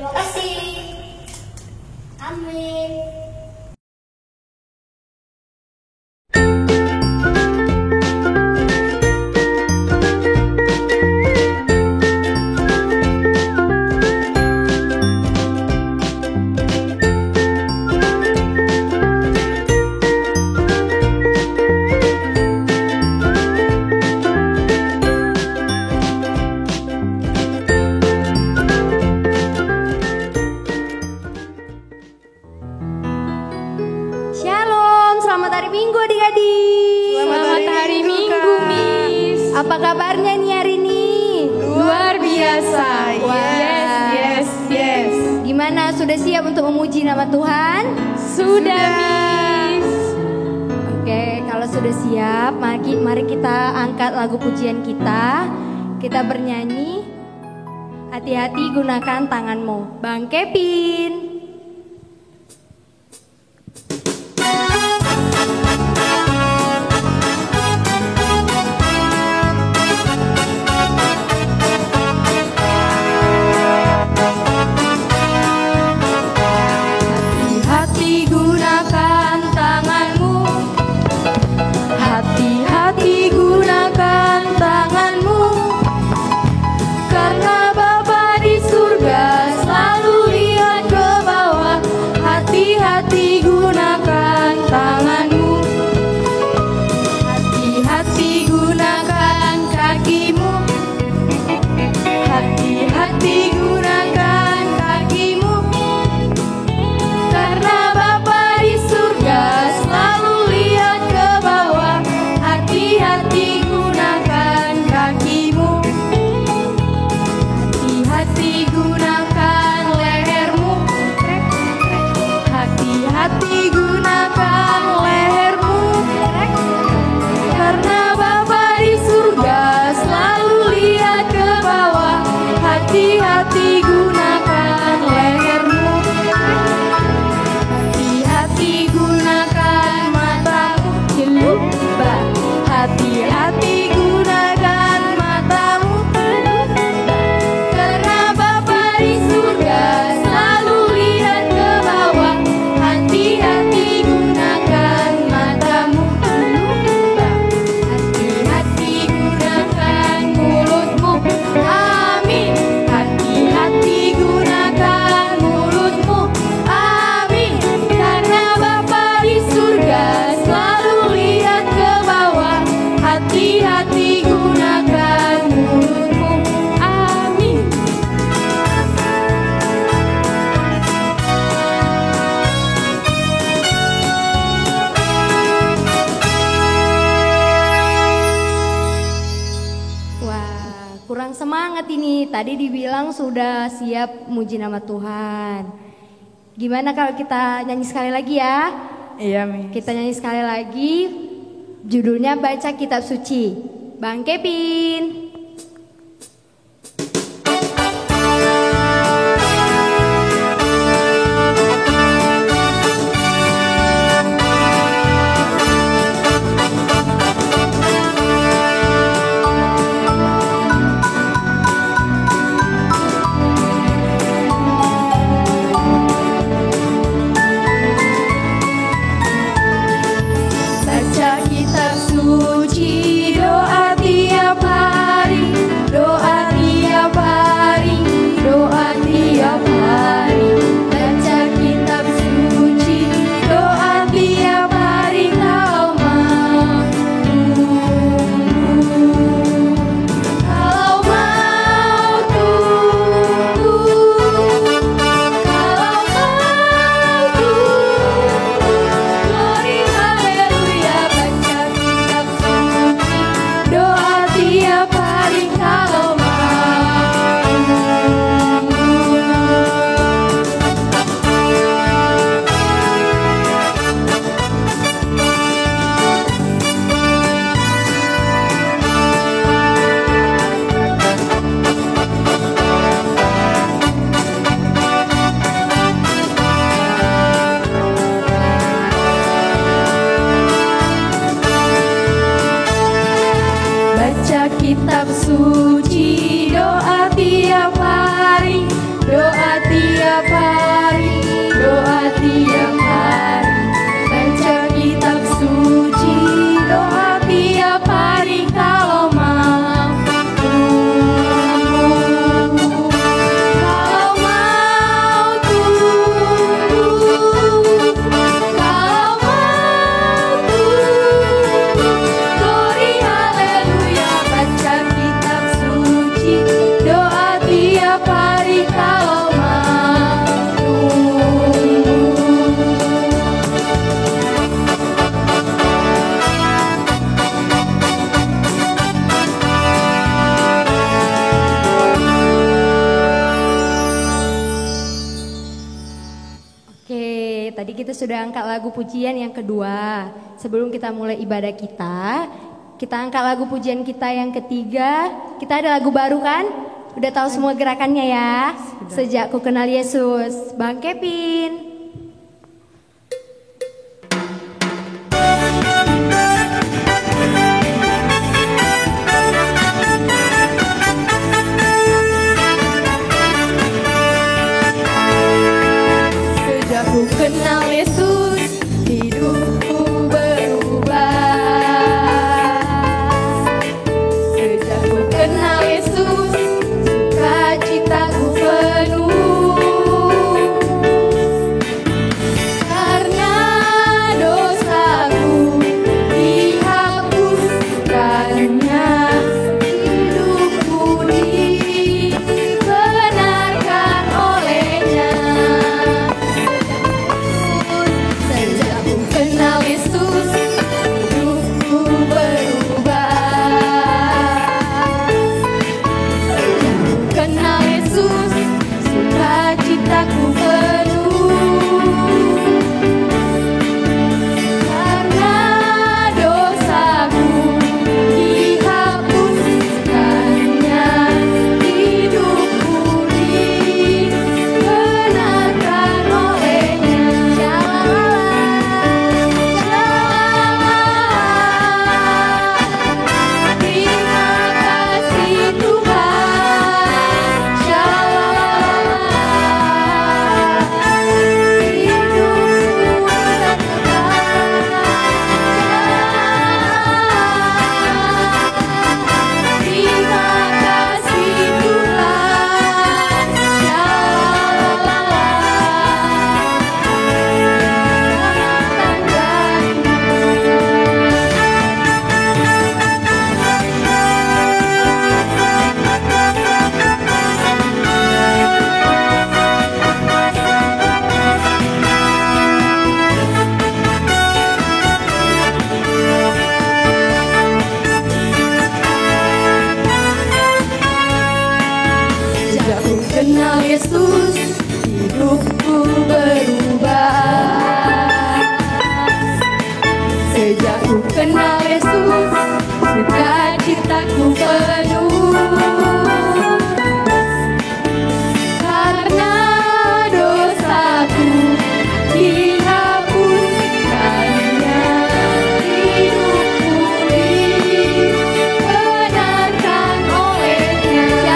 Terima kasih. Amin. Selamat hari Minggu adik-adik. Selamat hari Minggu, Miss. Apa kabarnya nih hari ini? Luar biasa. Wah. Yes. Gimana, sudah siap untuk memuji nama Tuhan? Sudah, Miss. Oke, kalau sudah siap, mari kita angkat lagu pujian kita. Kita bernyanyi, hati-hati gunakan tanganmu. Bang Kevin. Hati-hati gunakan tanganmu, karena Bapa di surga selalu lihat ke bawah. Hati-hati gunakan tanganmu, hati-hati gunakan kakimu, hati-hati gunakan kakimu, karena Bapa di surga selalu lihat ke bawah. Hati-hati gunakan kakimu, hati-hati gunakan lehermu, hati-hati gunakan lehermu, karena Bapa di surga selalu lihat ke bawah. Hati-hati gunakan lehermu, hati-hati gunakan matamu, lupa. Hati-hati gunakan matamu, karena Bapa di surga selalu lihat ke bawah. Hati-hati gunakan matamu, hati-hati gunakan mulutmu, amin. Hati-hati gunakan mulutmu, amin, karena Bapa di surga selalu lihat ke bawah. Hati-hati gunakan mulutmu, amin. Wah, kurang semangat ini. Tadi dibilang sudah siap muji nama Tuhan. Gimana kalau kita nyanyi sekali lagi ya? Iya, Miss. Kita nyanyi sekali lagi. Judulnya Baca Kitab Suci. Bang Kevin. Baca kitab suci, doa tiap hari. tadi kita sudah angkat lagu pujian yang kedua. Sebelum kita mulai ibadah kita angkat lagu pujian kita yang ketiga. Kita ada lagu baru kan? Udah tahu semua gerakannya ya? Sejak ku kenal Yesus. Bang Kevin. Ku kenal Yesus, hidupku berubah. Sejak ku kenal Yesus, sukacitaku penuh. Karena dosaku dihapuskannya, hidupku dibenarkan olehnya. Kenal Yesus, hidupku berubah. Kenal Yesus, sukacitaku penuh. Karena dosaku dihapuskannya, hidupku dibenarkan olehnya. Kenal Yesus, hidupku berubah. Sejak ku kenal Yesus, sukacitaku penuh. Karena dosaku dihapuskannya, hidupku dibenarkan olehnya.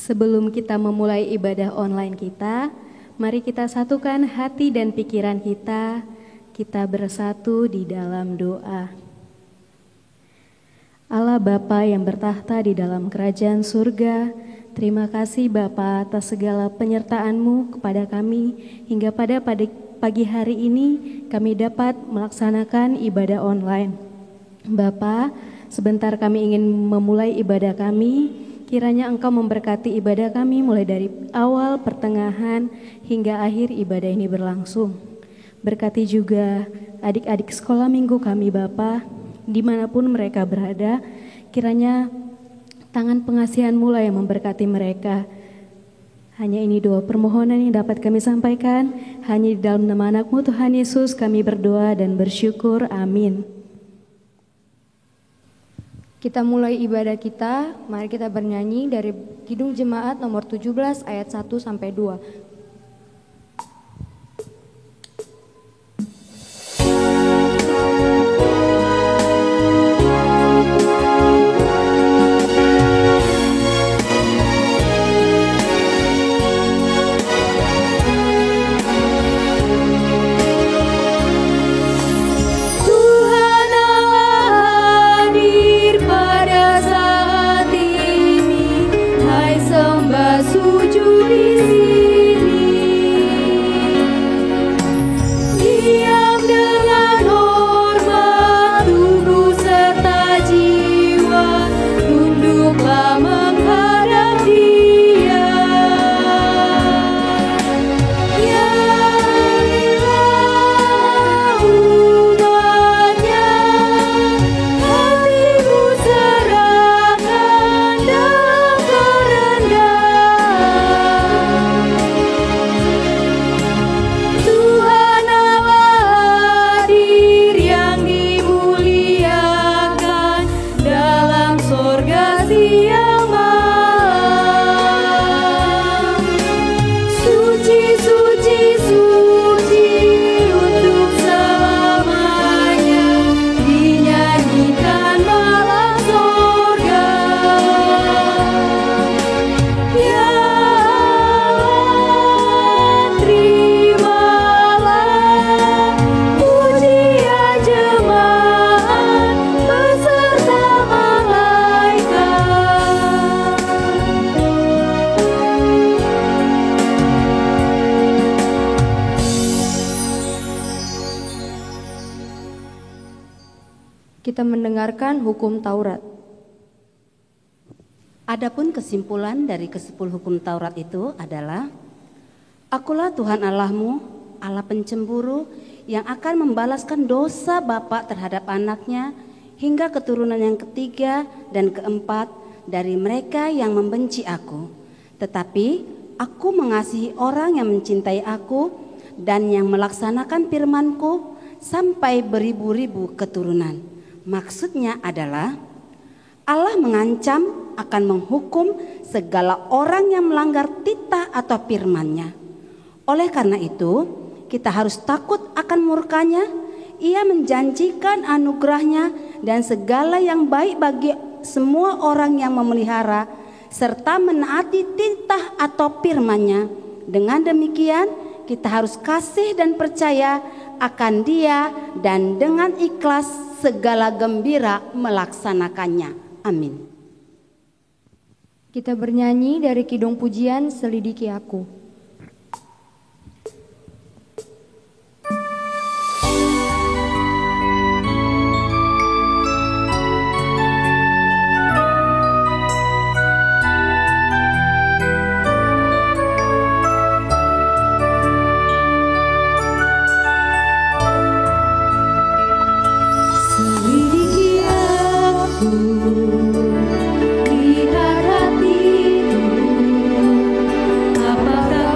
Sebelum kita memulai ibadah online kita, mari kita satukan hati dan pikiran kita. Kita bersatu di dalam doa. Allah Bapa yang bertahta di dalam kerajaan surga, terima kasih Bapa atas segala penyertaan-Mu kepada kami hingga pada pagi hari ini kami dapat melaksanakan ibadah online. Bapa, sebentar kami ingin memulai ibadah kami. Kiranya Engkau memberkati ibadah kami mulai dari awal, pertengahan, hingga akhir ibadah ini berlangsung. Berkati juga adik-adik sekolah minggu kami Bapa, dimanapun mereka berada, kiranya tangan pengasihan-Mu lah yang memberkati mereka. Hanya ini doa permohonan yang dapat kami sampaikan. Hanya di dalam nama anak-Mu Tuhan Yesus kami berdoa dan bersyukur. Amin. Kita mulai ibadah kita, mari kita bernyanyi dari Kidung Jemaat nomor 17 ayat 1 sampai 2. Kita mendengarkan hukum Taurat. Adapun kesimpulan dari ke-10 hukum Taurat itu adalah, Akulah Tuhan Allahmu, Allah pencemburu, yang akan membalaskan dosa bapa terhadap anaknya hingga keturunan yang ketiga dan keempat dari mereka yang membenci aku. Tetapi aku mengasihi orang yang mencintai aku dan yang melaksanakan firman-Ku sampai beribu-ribu keturunan. Maksudnya adalah Allah mengancam akan menghukum segala orang yang melanggar titah atau firman-Nya. Oleh karena itu, kita harus takut akan murka-Nya. Ia menjanjikan anugerah-Nya dan segala yang baik bagi semua orang yang memelihara serta menaati titah atau firman-Nya. Dengan demikian, kita harus kasih dan percaya akan Dia dan dengan ikhlas segala gembira melaksanakannya. Amin. Kita bernyanyi dari Kidung Pujian Selidiki Aku. Apakah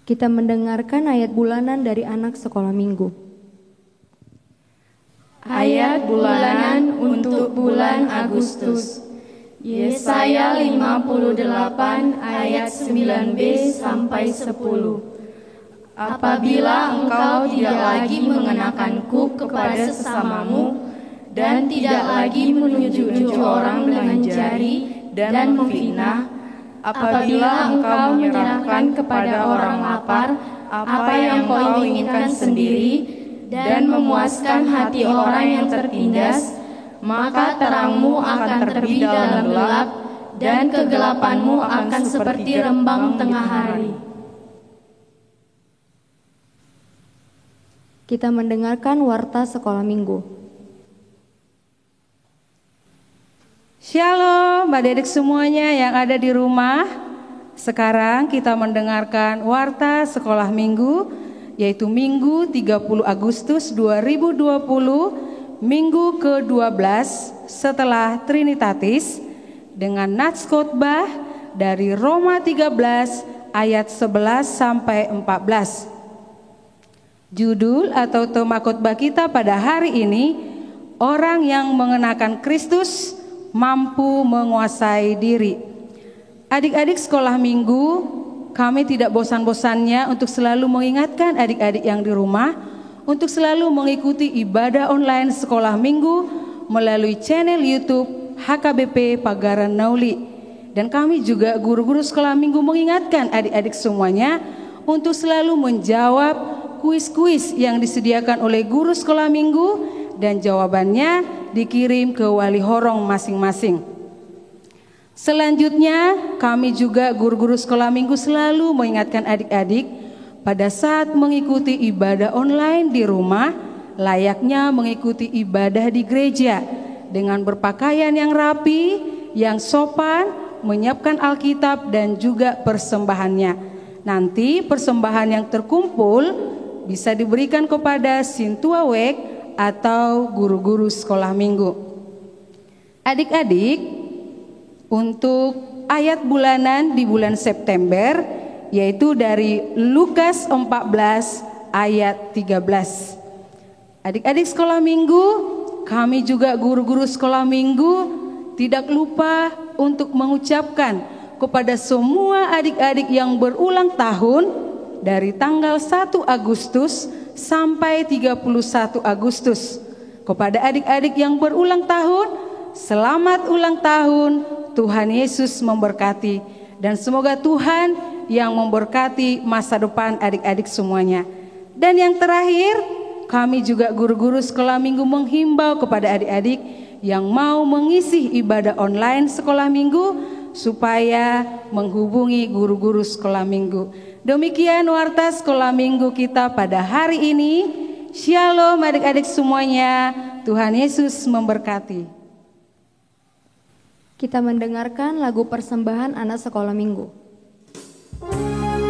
Kita mendengarkan ayat bulanan dari anak sekolah minggu. Ayat bulanan untuk bulan Agustus. Yesaya 58 ayat 9b sampai 10. Apabila engkau tidak lagi mengenakanku kepada sesamamu dan tidak lagi menunjuk-nunjuk orang dengan jari dan memfitnah, apabila engkau menyerahkan kepada orang lapar apa yang kau inginkan sendiri dan memuaskan hati orang yang tertindas, maka terangmu akan terbit dalam gelap dan kegelapanmu akan seperti rembang tengah hari. Kita mendengarkan warta sekolah minggu. Shalom adik-adik semuanya yang ada di rumah. Sekarang kita mendengarkan warta sekolah minggu, yaitu Minggu 30 Agustus 2020, Minggu ke-12 setelah Trinitatis, dengan nats khotbah dari Roma 13 ayat 11 sampai 14. Judul atau tema khotbah kita pada hari ini, orang yang mengenakan Kristus mampu menguasai diri. Adik-adik sekolah minggu, kami tidak bosan-bosannya untuk selalu mengingatkan adik-adik yang di rumah untuk selalu mengikuti ibadah online sekolah minggu melalui channel YouTube HKBP Pagaran Nauli. Dan kami juga guru-guru sekolah minggu mengingatkan adik-adik semuanya untuk selalu menjawab kuis-kuis yang disediakan oleh guru sekolah minggu, dan jawabannya dikirim ke wali horong masing-masing. Selanjutnya, kami juga guru-guru sekolah minggu selalu mengingatkan adik-adik pada saat mengikuti ibadah online di rumah, layaknya mengikuti ibadah di gereja dengan berpakaian yang rapi, yang sopan, menyiapkan Alkitab dan juga persembahannya. Nanti persembahan yang terkumpul bisa diberikan kepada Sintua Wek atau guru-guru sekolah minggu. Adik-adik, untuk ayat bulanan di bulan September, yaitu dari Lukas 14 ayat 13. Adik-adik sekolah minggu, kami juga guru-guru sekolah minggu tidak lupa untuk mengucapkan kepada semua adik-adik yang berulang tahun dari tanggal 1 Agustus sampai 31 Agustus. Kepada adik-adik yang berulang tahun, selamat ulang tahun, Tuhan Yesus memberkati. Dan semoga Tuhan yang memberkati masa depan adik-adik semuanya. Dan yang terakhir, kami juga guru-guru sekolah minggu menghimbau kepada adik-adik yang mau mengisi ibadah online sekolah minggu supaya menghubungi guru-guru sekolah minggu. Demikian warta sekolah minggu kita pada hari ini. Shalom adik-adik semuanya, Tuhan Yesus memberkati. Kita mendengarkan lagu persembahan anak sekolah minggu. Ave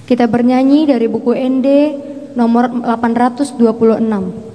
Kita bernyanyi dari buku ND nomor 826.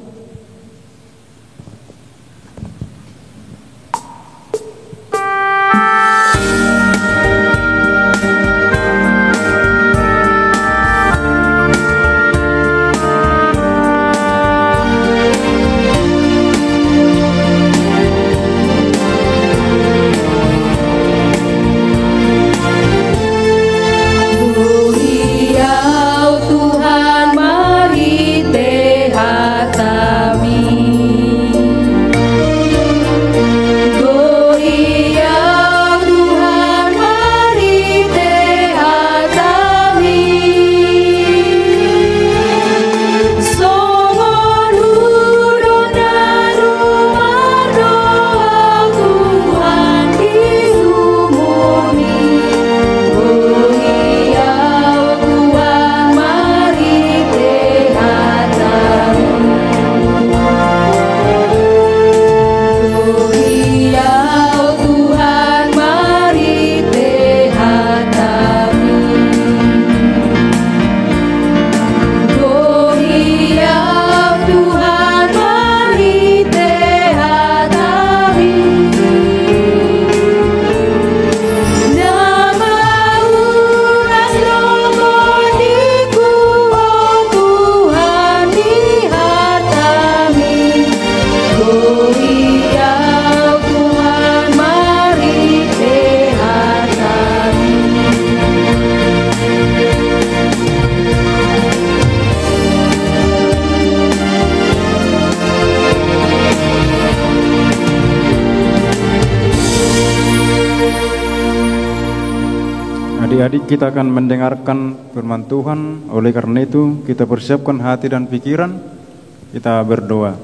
Adik-adik, kita akan mendengarkan firman Tuhan. Oleh karena itu kita persiapkan hati dan pikiran. Kita berdoa.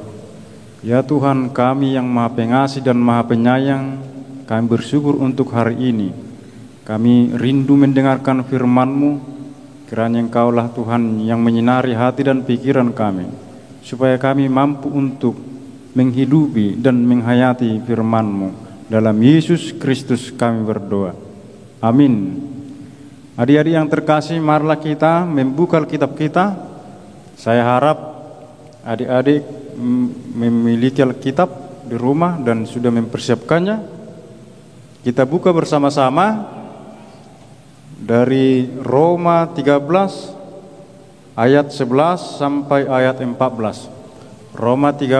Ya Tuhan kami yang Maha Pengasih dan Maha Penyayang, kami bersyukur untuk hari ini. Kami rindu mendengarkan firman-Mu. Kiranya Engkaulah Tuhan yang menyinari hati dan pikiran kami, supaya kami mampu untuk menghidupi dan menghayati firman-Mu. Dalam Yesus Kristus kami berdoa. Amin. Adik-adik yang terkasih, marilah kita membuka kitab kita. Saya harap adik-adik memiliki Alkitab di rumah dan sudah mempersiapkannya. Kita buka bersama-sama dari Roma 13 ayat 11 sampai ayat 14. Roma 13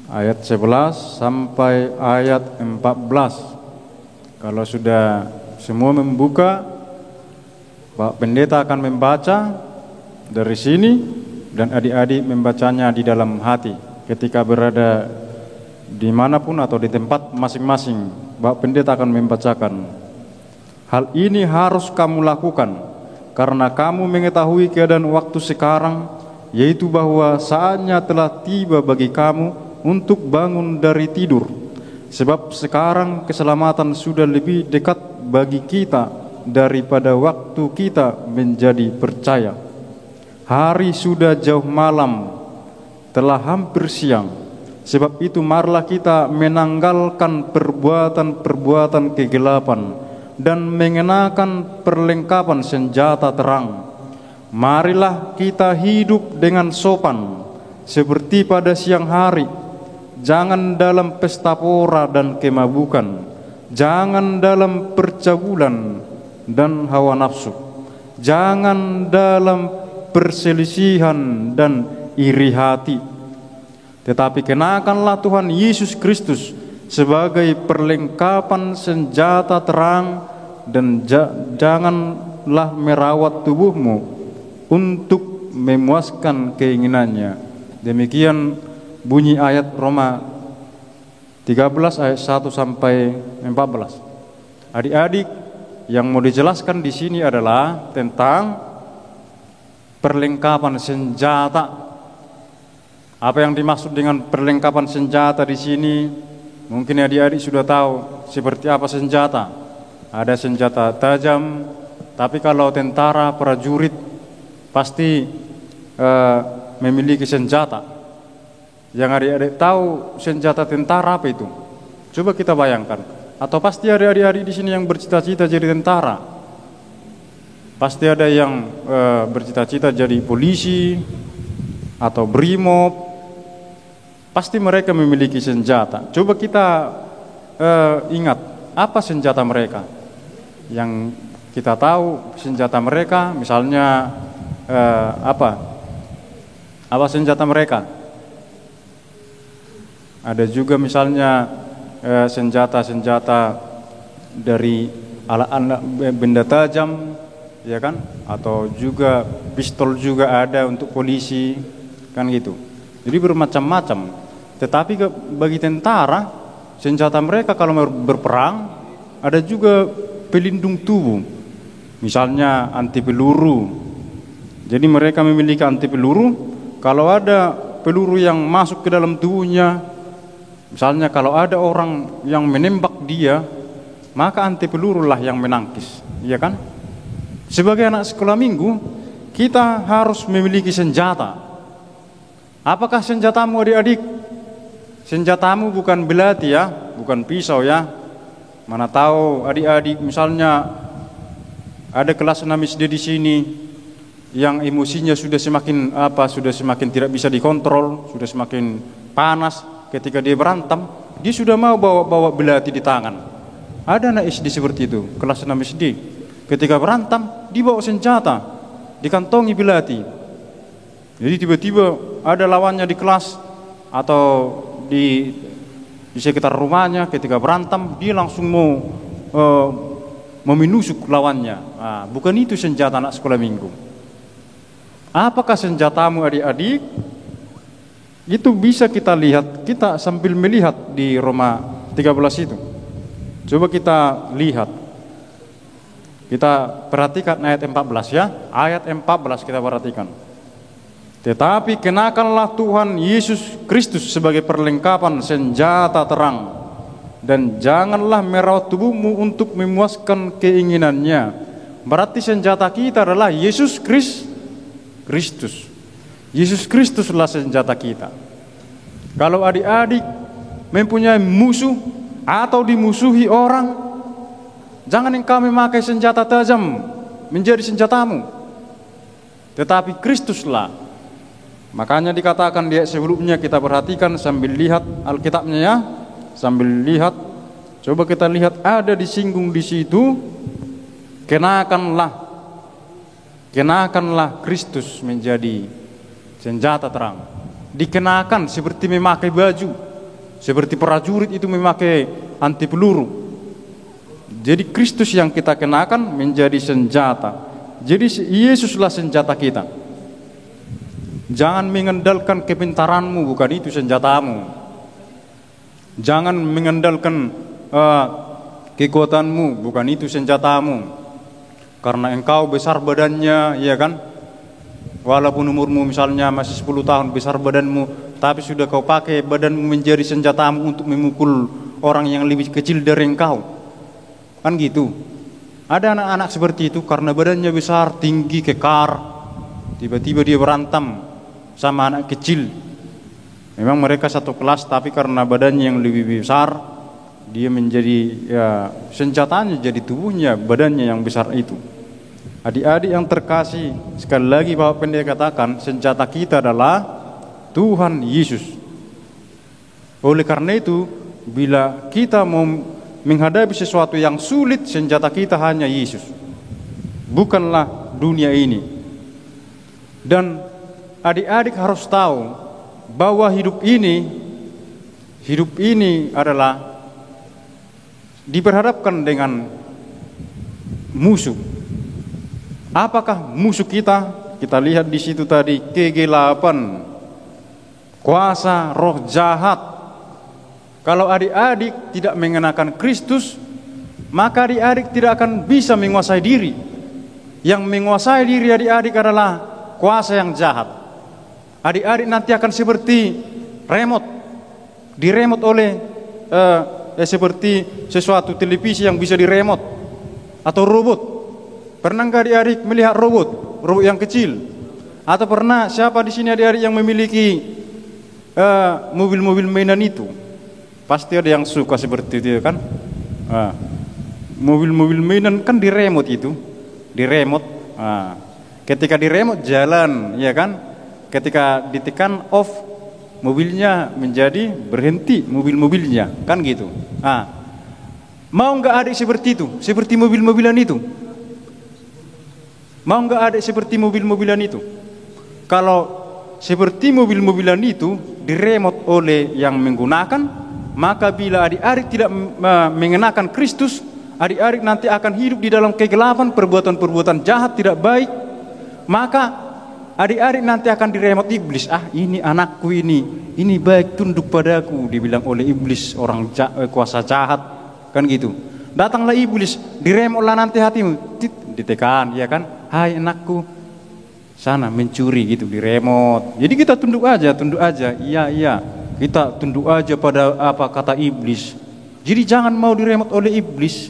ayat 11 sampai ayat 14. Kalau sudah semua membuka, Pak Pendeta akan membaca dari sini dan adik-adik membacanya di dalam hati ketika berada dimanapun atau di tempat masing-masing. Pak Pendeta akan membacakan. Hal ini harus kamu lakukan karena kamu mengetahui keadaan waktu sekarang, yaitu bahwa saatnya telah tiba bagi kamu untuk bangun dari tidur. Sebab sekarang keselamatan sudah lebih dekat bagi kita daripada waktu kita menjadi percaya. Hari sudah jauh malam, telah hampir siang. Sebab itu marilah kita menanggalkan perbuatan-perbuatan kegelapan dan mengenakan perlengkapan senjata terang. Marilah kita hidup dengan sopan seperti pada siang hari. Jangan dalam pesta pora dan kemabukan, jangan dalam percabulan dan hawa nafsu, jangan dalam perselisihan dan iri hati. Tetapi kenakanlah Tuhan Yesus Kristus sebagai perlengkapan senjata terang, dan janganlah merawat tubuhmu untuk memuaskan keinginannya. Demikian bunyi ayat Roma 13 ayat 1 sampai 14. Adik-adik, yang mau dijelaskan di sini adalah tentang perlengkapan senjata. Apa yang dimaksud dengan perlengkapan senjata di sini? Mungkin adik-adik sudah tahu seperti apa senjata. Ada senjata tajam, tapi kalau tentara prajurit pasti memiliki senjata. Yang adik-adik tahu senjata tentara apa itu? Coba kita bayangkan. Atau pasti adik-adik di sini yang bercita-cita jadi tentara. Pasti ada yang bercita-cita jadi polisi atau brimob. Pasti mereka memiliki senjata. Coba kita ingat apa senjata mereka. Yang kita tahu senjata mereka, misalnya apa senjata mereka? Ada juga misalnya senjata-senjata dari alat benda tajam, ya kan? Atau juga pistol juga ada untuk polisi, kan gitu. Jadi bermacam-macam. Tetapi bagi tentara, senjata mereka kalau berperang ada juga pelindung tubuh. Misalnya anti peluru. Jadi mereka memiliki anti peluru. Kalau ada peluru yang masuk ke dalam tubuhnya, misalnya kalau ada orang yang menembak dia, maka anti peluru lah yang menangkis, iya kan? Sebagai anak sekolah minggu, kita harus memiliki senjata. Apakah senjatamu adik-adik? Senjatamu bukan belati ya, bukan pisau ya. Mana tahu adik-adik misalnya ada kelas 6 SD di sini yang emosinya sudah semakin tidak bisa dikontrol, sudah semakin panas. Ketika dia berantem, dia sudah mau bawa belati di tangan. Ada anak SD seperti itu, kelas 6 SD. Ketika berantem, dia bawa senjata, dikantongi belati. Jadi tiba-tiba ada lawannya di kelas atau di sekitar rumahnya. Ketika berantem, dia langsung mau meminusuk lawannya. Nah, bukan itu senjata anak sekolah minggu. Apakah senjatamu adik-adik? Itu bisa kita lihat, kita sambil melihat di Roma 13 itu. Coba kita lihat. Kita perhatikan ayat 14 ya. Ayat 14 kita perhatikan. Tetapi kenakanlah Tuhan Yesus Kristus sebagai perlengkapan senjata terang. Dan janganlah merawat tubuhmu untuk memuaskan keinginannya. Berarti senjata kita adalah Yesus Kristus. Yesus Kristuslah senjata kita. Kalau adik-adik mempunyai musuh atau dimusuhi orang, jangan engkau memakai senjata tajam menjadi senjatamu, tetapi Kristuslah. Makanya dikatakan di ayat sebelumnya, kita perhatikan sambil lihat Alkitabnya ya, sambil lihat. Coba kita lihat, ada disinggung di situ, kenakanlah Kristus menjadi senjata terang. Dikenakan seperti memakai baju, seperti prajurit itu memakai anti peluru. Jadi Kristus yang kita kenakan menjadi senjata. Jadi Yesuslah senjata kita. Jangan mengandalkan kepintaranmu, bukan itu senjatamu. Jangan mengandalkan kekuatanmu, bukan itu senjatamu. Karena engkau besar badannya, ya kan? Walaupun umurmu misalnya masih 10 tahun besar badanmu, tapi sudah kau pakai badanmu menjadi senjatamu untuk memukul orang yang lebih kecil dari engkau. Kan gitu. Ada anak-anak seperti itu karena badannya besar, tinggi, kekar. Tiba-tiba dia berantem sama anak kecil. Memang mereka satu kelas, tapi karena badannya yang lebih besar, dia menjadi senjatanya jadi tubuhnya, badannya yang besar itu. Adik-adik yang terkasih, sekali lagi Bapak Pendeta katakan, senjata kita adalah Tuhan Yesus. Oleh karena itu, bila kita mau menghadapi sesuatu yang sulit, senjata kita hanya Yesus, bukanlah dunia ini. Dan adik-adik harus tahu bahwa hidup ini adalah diperhadapkan dengan musuh. Apakah musuh kita? Kita lihat di situ tadi, kegelapan, kuasa roh jahat. Kalau adik-adik tidak mengenakan Kristus, maka adik-adik tidak akan bisa menguasai diri. Yang menguasai diri adik-adik adalah kuasa yang jahat. Adik-adik nanti akan seperti remote, diremote oleh seperti sesuatu televisi yang bisa diremote atau robot. Pernah nggak adik-adik melihat robot yang kecil? Atau pernah siapa di sini adik-adik yang memiliki mobil-mobil mainan itu? Pasti ada yang suka seperti itu kan? Mobil-mobil mainan kan di remote itu, di remote. Nah, ketika di remote jalan, ya kan? Ketika ditekan off, mobilnya menjadi berhenti mobil-mobilnya, kan gitu. Nah, mau nggak adik seperti itu, seperti mobil-mobilan itu? Mau nggak adik seperti mobil-mobilan itu? Kalau seperti mobil-mobilan itu diremote oleh yang menggunakan, maka bila adik-adik tidak mengenakan Kristus, adik-adik nanti akan hidup di dalam kegelapan, perbuatan-perbuatan jahat tidak baik. Maka adik-adik nanti akan diremot iblis. Ah, ini anakku ini baik, tunduk padaku, dibilang oleh iblis, orang kuasa jahat, kan gitu. Datanglah iblis, diremotlah nanti hatimu, ditekan, ya kan? Hai anakku, sana mencuri gitu, diremot. Jadi kita tunduk aja, iya, kita tunduk aja pada apa kata iblis. Jadi jangan mau diremot oleh iblis,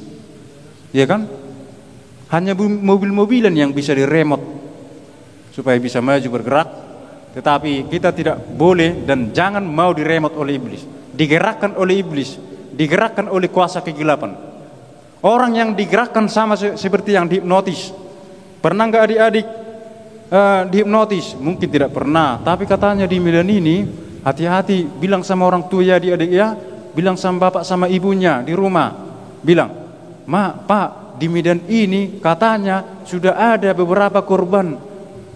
ya kan? Hanya mobil-mobilan yang bisa diremot supaya bisa maju bergerak, tetapi kita tidak boleh dan jangan mau diremot oleh iblis, digerakkan oleh iblis, digerakkan oleh kuasa kegelapan. Orang yang digerakkan sama seperti yang dihipnotis. Pernah nggak adik-adik dihipnotis? Mungkin tidak pernah, tapi katanya di Medan ini hati-hati, bilang sama orang tua ya adik-adik ya, bilang sama bapak sama ibunya di rumah, bilang, Ma, Pak, di Medan ini katanya sudah ada beberapa korban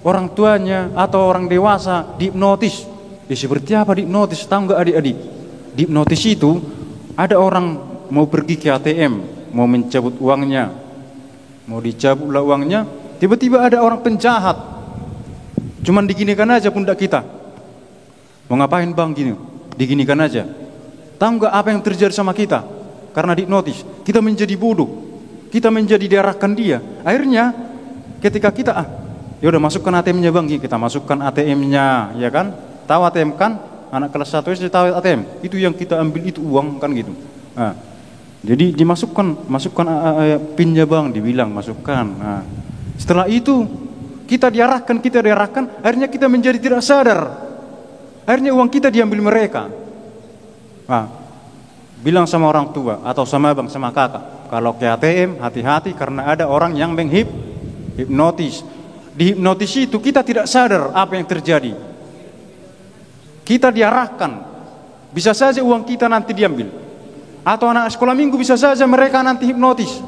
orang tuanya atau orang dewasa dihipnotis. Ya seperti apa dihipnotis? Tahu nggak adik-adik? Dihipnotis itu ada orang mau pergi ke ATM, mau mencabut uangnya, mau dicabutlah uangnya, tiba-tiba ada orang penjahat, cuman diginikan aja pundak kita. Mau ngapain bang gini? Diginikan aja. Tahu nggak apa yang terjadi sama kita? Karena dihipnotis, kita menjadi bodoh, kita menjadi diarahkan dia. Akhirnya ketika kita ya udah masukkan ATM-nya bang, kita masukkan ATM-nya, ya kan? Tahu ATM kan? Anak kelas 1 SD tahu ATM. Itu yang kita ambil itu uang kan gitu. Nah, jadi dimasukkan PIN-nya bang, dibilang masukkan. Nah, setelah itu kita diarahkan, akhirnya kita menjadi tidak sadar. Akhirnya uang kita diambil mereka. Nah, bilang sama orang tua atau sama abang, sama kakak, kalau ke ATM hati-hati karena ada orang yang menghipnotis. Di hipnotis itu kita tidak sadar apa yang terjadi. Kita diarahkan. Bisa saja uang kita nanti diambil. Atau anak sekolah minggu bisa saja mereka nanti hipnotis.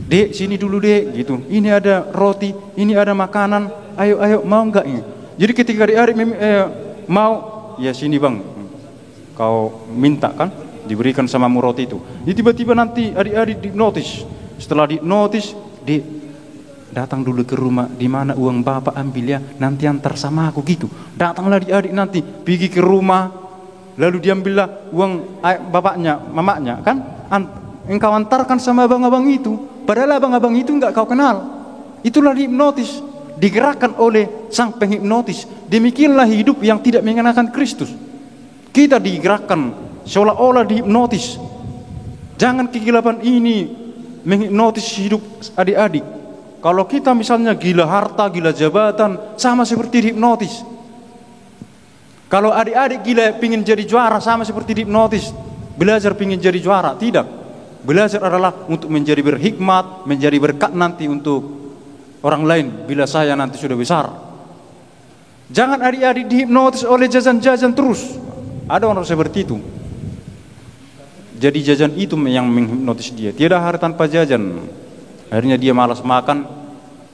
Dek, sini dulu dek, gitu. Ini ada roti, ini ada makanan. Ayo, mau enggak ini? Jadi ketika adik-adik mau, ya sini bang. Kau minta kan, diberikan samamu roti itu. Jadi tiba-tiba nanti adik-adik dihipnotis. Setelah dihipnotis, datang dulu ke rumah, di mana uang bapak ambil ya, nanti antar sama aku gitu. Datanglah adik-adik nanti, pergi ke rumah, lalu diambillah uang bapaknya, mamanya kan, engkau antarkan sama abang-abang itu, padahal abang-abang itu enggak kau kenal. Itulah dihipnotis, digerakkan oleh sang penghipnotis. Demikianlah hidup yang tidak mengenakan Kristus. Kita digerakkan seolah-olah dihipnotis. Jangan kegelapan ini menghipnotis hidup adik-adik. Kalau kita misalnya gila harta, gila jabatan, sama seperti dihipnotis. Kalau adik-adik gila pingin jadi juara, sama seperti dihipnotis. Belajar pingin jadi juara, tidak. Belajar adalah untuk menjadi berhikmat, menjadi berkat nanti untuk orang lain bila saya nanti sudah besar. Jangan adik-adik dihipnotis oleh jajan-jajan terus. Ada orang seperti itu. Jadi jajan itu yang menghipnotis dia. Tiada hari tanpa jajan. Akhirnya dia malas makan,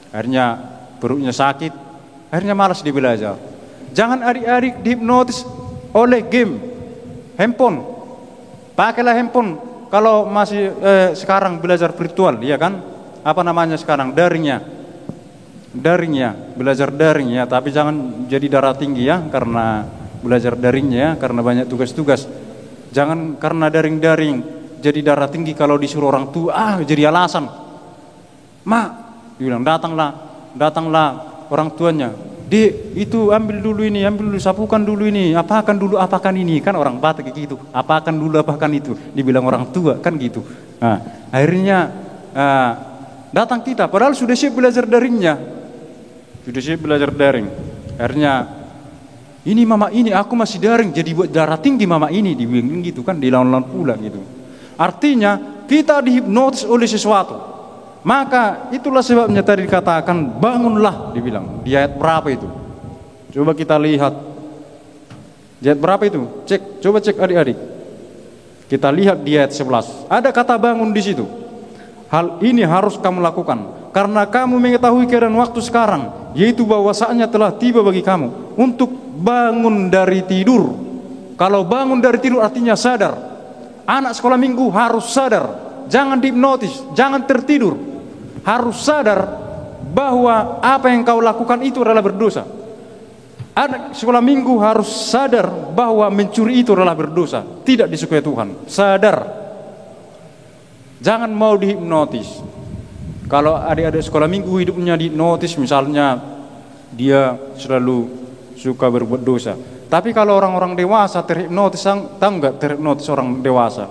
akhirnya perutnya sakit, akhirnya malas dia belajar. Jangan adik-adik dihipnotis oleh game, handphone. Pakailah handphone kalau masih sekarang belajar virtual, ya kan? Apa namanya sekarang? Daringnya, belajar daring ya. Tapi jangan jadi darah tinggi ya, karena belajar daringnya ya, karena banyak tugas-tugas. Jangan karena daring-daring jadi darah tinggi kalau disuruh orang tua, jadi alasan. Mak, dibilang datanglah orang tuanya. Dek, itu ambil dulu ini, ambil dulu, sapukan dulu ini, apakan dulu, apakan ini. Kan orang Batak gitu, apakan dulu, apakan itu. Dibilang orang tua, kan gitu. Nah, akhirnya datang kita, padahal sudah siap belajar daringnya. Sudah siap belajar daring. Akhirnya, ini mama ini, aku masih daring, jadi buat darah tinggi mama ini. Dibilang gitu kan, dilawan-lawan pula gitu. Artinya, kita dihipnotis oleh sesuatu. Maka itulah sebabnya tadi dikatakan bangunlah, dibilang. Di ayat berapa itu? Coba kita lihat. Di ayat berapa itu? Coba cek adik-adik. Kita lihat di ayat 11. Ada kata bangun di situ. Hal ini harus kamu lakukan karena kamu mengetahui keadaan waktu sekarang, yaitu bahwasanya telah tiba bagi kamu untuk bangun dari tidur. Kalau bangun dari tidur artinya sadar. Anak sekolah minggu harus sadar. Jangan dihipnotis, jangan tertidur. Harus sadar bahwa apa yang kau lakukan itu adalah berdosa. Anak sekolah minggu harus sadar bahwa mencuri itu adalah berdosa, tidak disukai Tuhan. Sadar. Jangan mau dihipnotis. Kalau adik-adik sekolah minggu hidupnya dihipnotis, misalnya dia selalu suka berbuat dosa. Tapi kalau orang-orang dewasa terhipnotis, tahu nggak terhipnotis orang dewasa?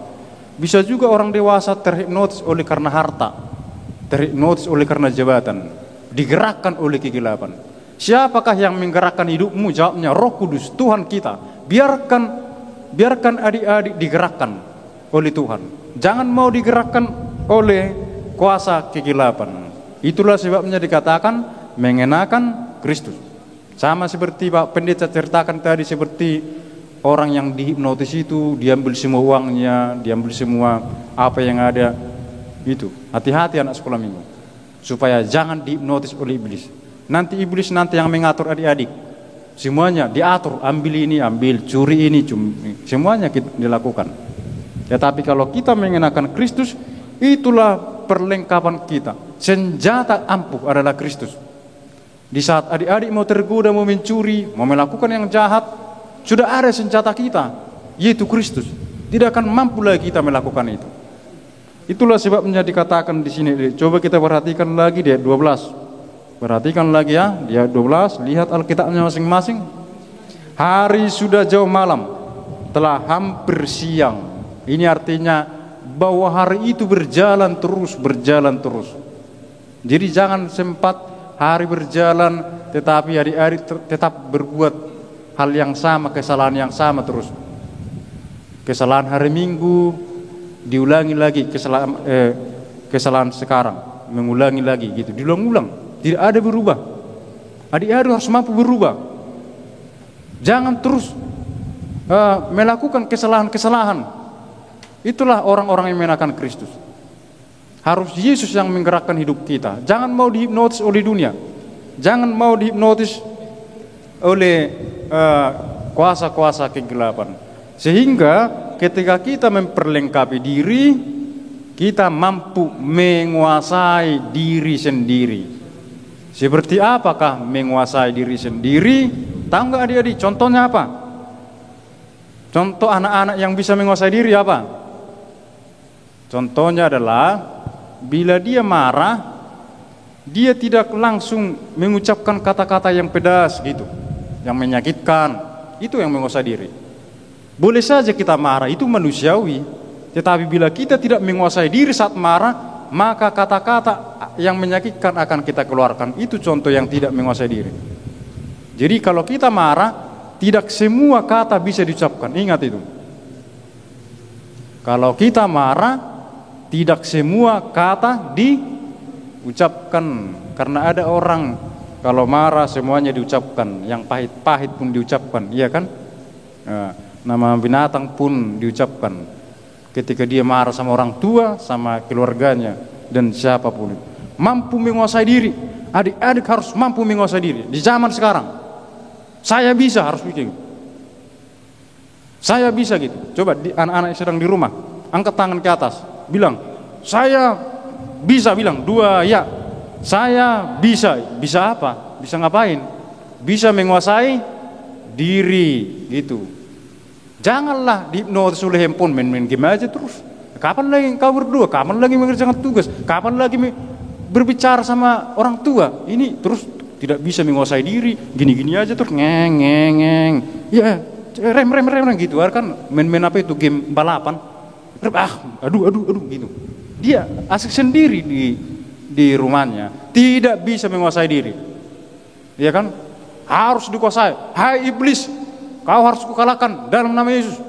Bisa juga orang dewasa terhipnotis oleh karena harta, terhipnotis oleh karena jabatan, digerakkan oleh kegelapan. Siapakah yang menggerakkan hidupmu? Jawabnya Roh Kudus, Tuhan kita. Biarkan adik-adik digerakkan oleh Tuhan. Jangan mau digerakkan oleh kuasa kegelapan. Itulah sebabnya dikatakan mengenakan Kristus. Sama seperti Pak Pendeta ceritakan tadi, seperti orang yang dihipnotis itu, diambil semua uangnya, diambil semua apa yang ada. Itu hati-hati anak sekolah minggu, supaya jangan dihipnotis oleh iblis. Nanti iblis yang mengatur adik-adik. Semuanya diatur, ambil ini, ambil, curi ini, semuanya kita dilakukan. Tetapi kalau kita mengenakan Kristus, itulah perlengkapan kita. Senjata ampuh adalah Kristus. Di saat adik-adik mau tergoda, mau mencuri, mau melakukan yang jahat, sudah ada senjata kita, yaitu Kristus. Tidak akan mampu lagi kita melakukan itu. Itulah sebabnya dikatakan di sini. Coba kita perhatikan lagi di ayat 12. Perhatikan lagi ya, di ayat 12, lihat Alkitabnya masing-masing. Hari sudah jauh malam, telah hampir siang. Ini artinya bahwa hari itu berjalan terus. Jadi jangan sempat hari berjalan tetapi hari-hari tetap berbuat hal yang sama, kesalahan yang sama terus. Kesalahan hari Minggu diulangi lagi, kesalahan sekarang mengulangi lagi gitu, diulang-ulang, tidak ada berubah. Adik-adik harus mampu berubah. Jangan terus melakukan kesalahan-kesalahan. Itulah orang-orang yang mengenakan Kristus. Harus Yesus yang menggerakkan hidup kita. Jangan mau dihipnotis oleh dunia. Jangan mau dihipnotis oleh kuasa-kuasa kegelapan. Sehingga ketika kita memperlengkapi diri, kita mampu menguasai diri sendiri. Seperti apakah menguasai diri sendiri? Tahu nggak adik-adik? Contohnya apa? Contoh anak-anak yang bisa menguasai diri apa? Contohnya adalah bila dia marah, dia tidak langsung mengucapkan kata-kata yang pedas gitu, yang menyakitkan. Itu yang menguasai diri. Boleh saja kita marah, itu manusiawi. Tetapi bila kita tidak menguasai diri saat marah, maka kata-kata yang menyakitkan akan kita keluarkan. Itu contoh yang tidak menguasai diri. Jadi kalau kita marah, tidak semua kata bisa diucapkan. Ingat itu. Kalau kita marah, tidak semua kata diucapkan. Karena ada orang kalau marah semuanya diucapkan, yang pahit-pahit pun diucapkan, iya kan? Nama binatang pun diucapkan ketika dia marah sama orang tua, sama keluarganya, dan siapapun. Mampu menguasai diri. Adik-adik harus mampu menguasai diri. Di zaman sekarang, saya bisa, harus bikin. Saya bisa gitu. Coba anak-anak yang sedang di rumah, angkat tangan ke atas, bilang, saya bisa, bilang 2 ya. Saya bisa. Bisa apa? Bisa ngapain? Bisa menguasai diri gitu. Janganlah dihipnotis oleh handphone, main-main game aja terus. Kapan lagi kau berdua? Kapan lagi mengerjakan tugas? Kapan lagi berbicara sama orang tua? Ini terus tidak bisa menguasai diri. Gini-gini aja terus ngeng. Ya, rem gitu. Kan main-main apa itu, game balapan. Aduh gitu. Dia asik sendiri di rumahnya, tidak bisa menguasai diri. Ya kan? Harus dikuasai. Hai iblis, kau harus kukalahkan dalam nama Yesus.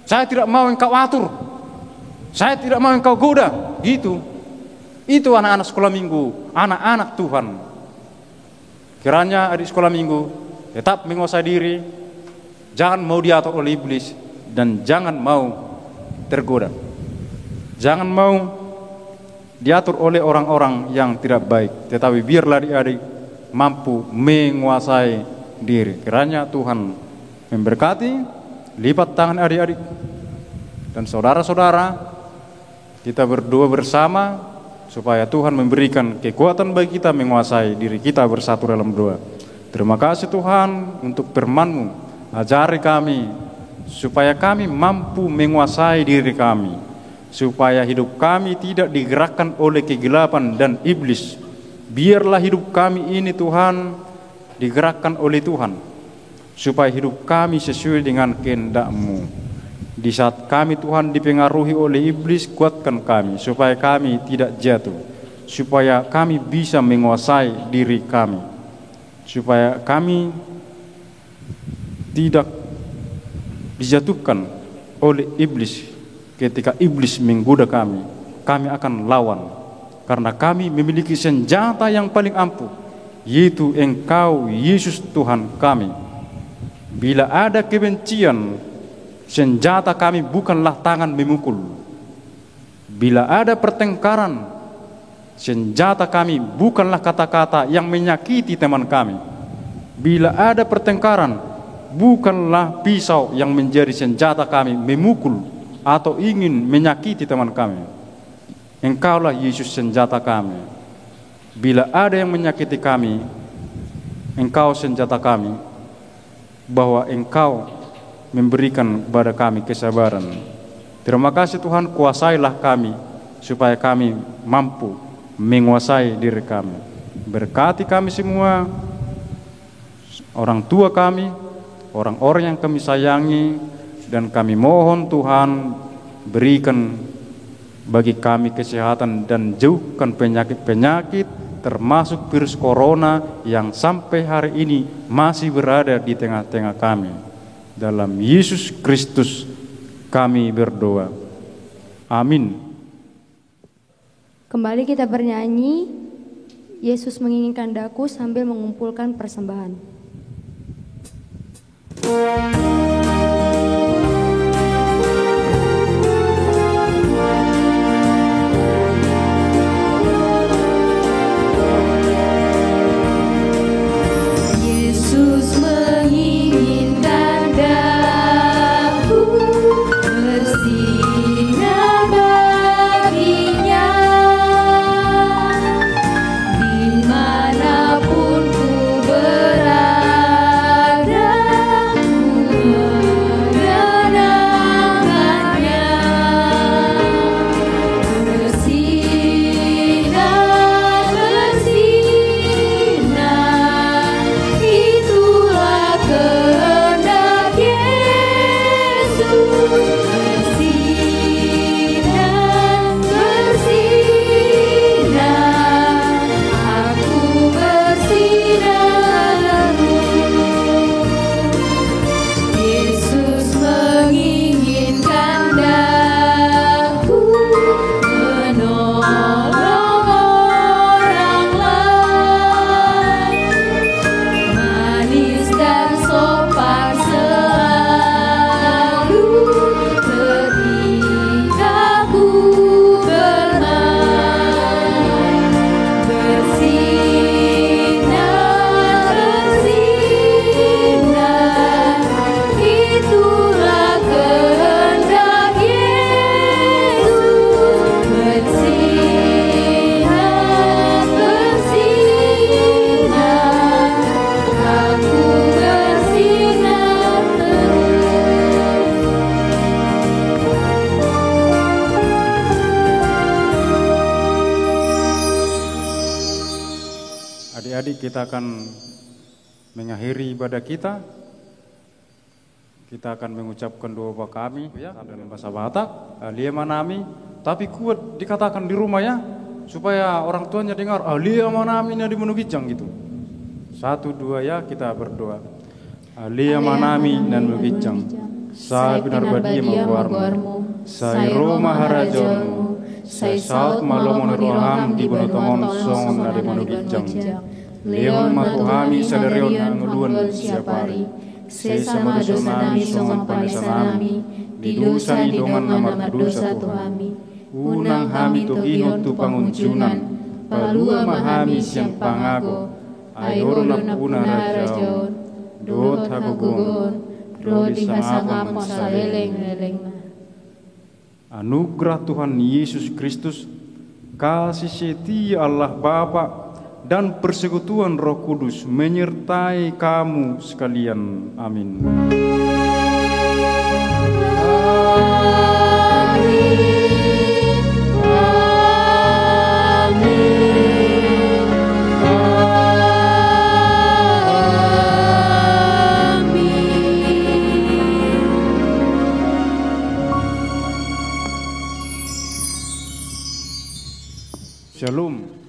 Saya tidak mau engkau atur. Saya tidak mau engkau goda. Gitu. Itu anak-anak sekolah minggu, anak-anak Tuhan. Kiranya adik sekolah minggu tetap menguasai diri, jangan mau diatur oleh iblis, dan jangan mau tergoda. Jangan mau diatur oleh orang-orang yang tidak baik, tetapi biarlah adik-adik mampu menguasai diri. Kiranya Tuhan memberkati, lipat tangan adik-adik dan saudara-saudara. Kita berdoa bersama supaya Tuhan memberikan kekuatan bagi kita menguasai diri kita bersatu dalam doa. Terima kasih Tuhan untuk firman-Mu. Ajari kami supaya kami mampu menguasai diri kami, supaya hidup kami tidak digerakkan oleh kegelapan dan iblis. Biarlah hidup kami ini Tuhan digerakkan oleh Tuhan, supaya hidup kami sesuai dengan kehendak-Mu. Di saat kami Tuhan dipengaruhi oleh iblis, kuatkan kami supaya kami tidak jatuh, supaya kami bisa menguasai diri kami, supaya kami tidak dijatuhkan oleh iblis. Ketika iblis menggoda kami, kami akan lawan, karena kami memiliki senjata yang paling ampuh, yaitu Engkau Yesus Tuhan kami. Bila ada kebencian, senjata kami bukanlah tangan memukul. Bila ada pertengkaran, senjata kami bukanlah kata-kata yang menyakiti teman kami. Bila ada pertengkaran, bukanlah pisau yang menjadi senjata kami memukul atau ingin menyakiti teman kami. Engkaulah Yesus senjata kami. Bila ada yang menyakiti kami, Engkau senjata kami, bahwa Engkau memberikan kepada kami kesabaran. Terima kasih Tuhan, kuasailah kami supaya kami mampu menguasai diri kami. Berkati kami semua, orang tua kami, orang-orang yang kami sayangi, dan kami mohon Tuhan berikan bagi kami kesehatan dan jauhkan penyakit-penyakit termasuk virus corona yang sampai hari ini masih berada di tengah-tengah kami. Dalam Yesus Kristus kami berdoa. Amin. Kembali kita bernyanyi, Yesus menginginkan daku sambil mengumpulkan persembahan. Adik-adik, kita akan mengakhiri ibadah kita. Kita akan mengucapkan doa kami ya, dalam bahasa Batak, Alia manami, tapi kuat dikatakan di rumah ya, supaya orang tuanya dengar, Alia manami di menugijang gitu. 1, 2 ya, kita berdoa. Alia manami dan menugijang. Saya benar badia maguarmu, saya Roma harajonmu, Sai saut malomo roham di bonotomon song nade monogijang. Leon matuhami sadarion anguluan siapari. Sai sama dosa nami songan panisanami. Di dosa idongan amar dosa tuhami. Unang hami togino tu panguncunan. Palua mahami siang pangago. Ayoro na puna rajaon. Dot hagugon. Rodi hasangapon sa leleng-leleng na. Anugerah Tuhan Yesus Kristus, kasih setia Allah Bapa, dan persekutuan Roh Kudus menyertai kamu sekalian. Amin. Shalom.